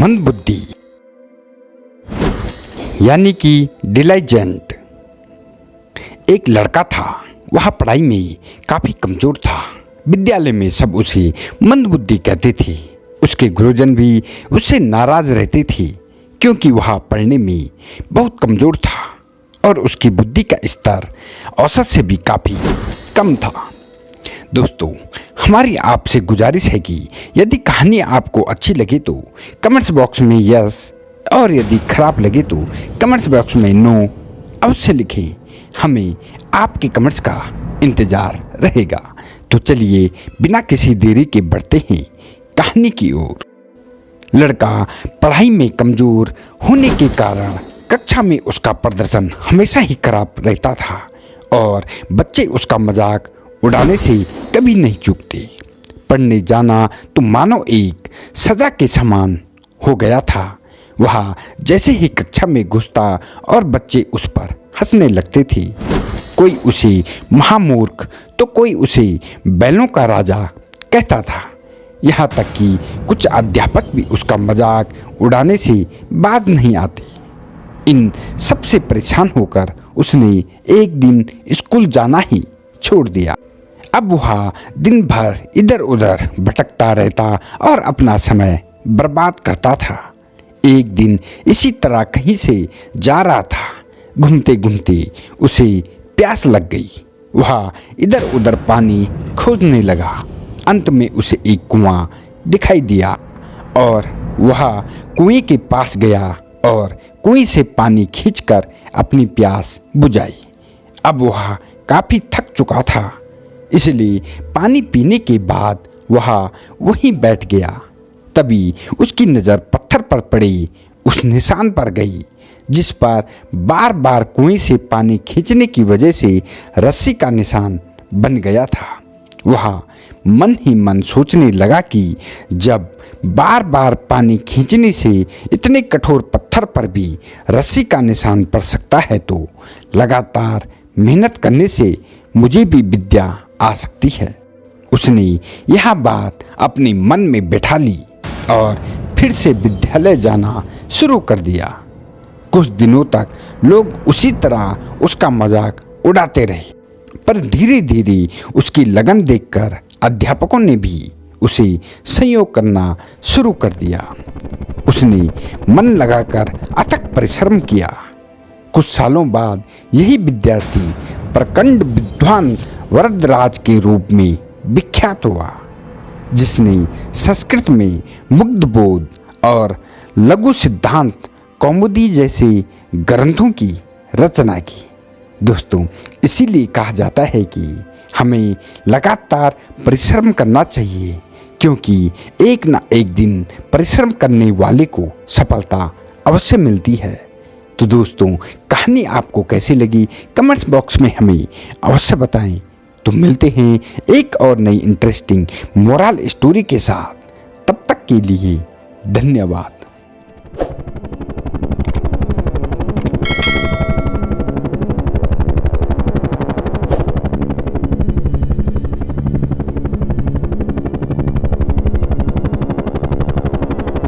मंदबुद्धि यानी कि डिलाइजेंट एक लड़का था। वह पढ़ाई में काफ़ी कमज़ोर था। विद्यालय में सब उसे मंदबुद्धि कहते थे। उसके गुरुजन भी उससे नाराज़ रहते थे क्योंकि वह पढ़ने में बहुत कमज़ोर था और उसकी बुद्धि का स्तर औसत से भी काफ़ी कम था। दोस्तों, हमारी आपसे गुजारिश है कि यदि कहानी आपको अच्छी लगे तो कमेंट्स बॉक्स में यस और यदि खराब लगे तो कमेंट्स बॉक्स में नो अवश्य लिखें। हमें आपके कमेंट्स का इंतज़ार रहेगा। तो चलिए बिना किसी देरी के बढ़ते हैं कहानी की ओर। लड़का पढ़ाई में कमज़ोर होने के कारण कक्षा में उसका प्रदर्शन हमेशा ही खराब रहता था और बच्चे उसका मजाक उड़ाने से कभी नहीं चूकते। पढ़ने जाना तो मानो एक सज़ा के समान हो गया था। वह जैसे ही कक्षा में घुसता और बच्चे उस पर हंसने लगते थे। कोई उसे महामूर्ख तो कोई उसे बैलों का राजा कहता था। यहाँ तक कि कुछ अध्यापक भी उसका मजाक उड़ाने से बाज नहीं आते। इन सबसे परेशान होकर उसने एक दिन स्कूल जाना ही छोड़ दिया। अब वह दिन भर इधर उधर भटकता रहता और अपना समय बर्बाद करता था। एक दिन इसी तरह कहीं से जा रहा था। घूमते घूमते उसे प्यास लग गई। वह इधर उधर पानी खोजने लगा। अंत में उसे एक कुआं दिखाई दिया और वह कुएं के पास गया और कुएं से पानी खींचकर अपनी प्यास बुझाई। अब वह काफ़ी थक चुका था, इसलिए पानी पीने के बाद वह वहीं बैठ गया। तभी उसकी नज़र पत्थर पर पड़ी उस निशान पर गई जिस पर बार बार कुएं से पानी खींचने की वजह से रस्सी का निशान बन गया था। वह मन ही मन सोचने लगा कि जब बार बार पानी खींचने से इतने कठोर पत्थर पर भी रस्सी का निशान पड़ सकता है तो लगातार मेहनत करने से मुझे भी विद्या आ सकती है। उसने यह बात अपने मन में बैठा ली और फिर से विद्यालय जाना शुरू कर दिया। कुछ दिनों तक लोग उसी तरह उसका मजाक उड़ाते रहे, पर धीरे धीरे उसकी लगन देखकर अध्यापकों ने भी उसे सहयोग करना शुरू कर दिया। उसने मन लगाकर अथक परिश्रम किया। कुछ सालों बाद यही विद्यार्थी प्रचंड विद्वान वरदराज के रूप में विख्यात हुआ, जिसने संस्कृत में मुग्धबोध और लघु सिद्धांत कौमुदी जैसे ग्रंथों की रचना की। दोस्तों, इसीलिए कहा जाता है कि हमें लगातार परिश्रम करना चाहिए, क्योंकि एक ना एक दिन परिश्रम करने वाले को सफलता अवश्य मिलती है। तो दोस्तों, कहानी आपको कैसी लगी कमेंट्स बॉक्स में हमें अवश्य बताएं। तो मिलते हैं एक और नई इंटरेस्टिंग मोरल स्टोरी के साथ। तब तक के लिए धन्यवाद।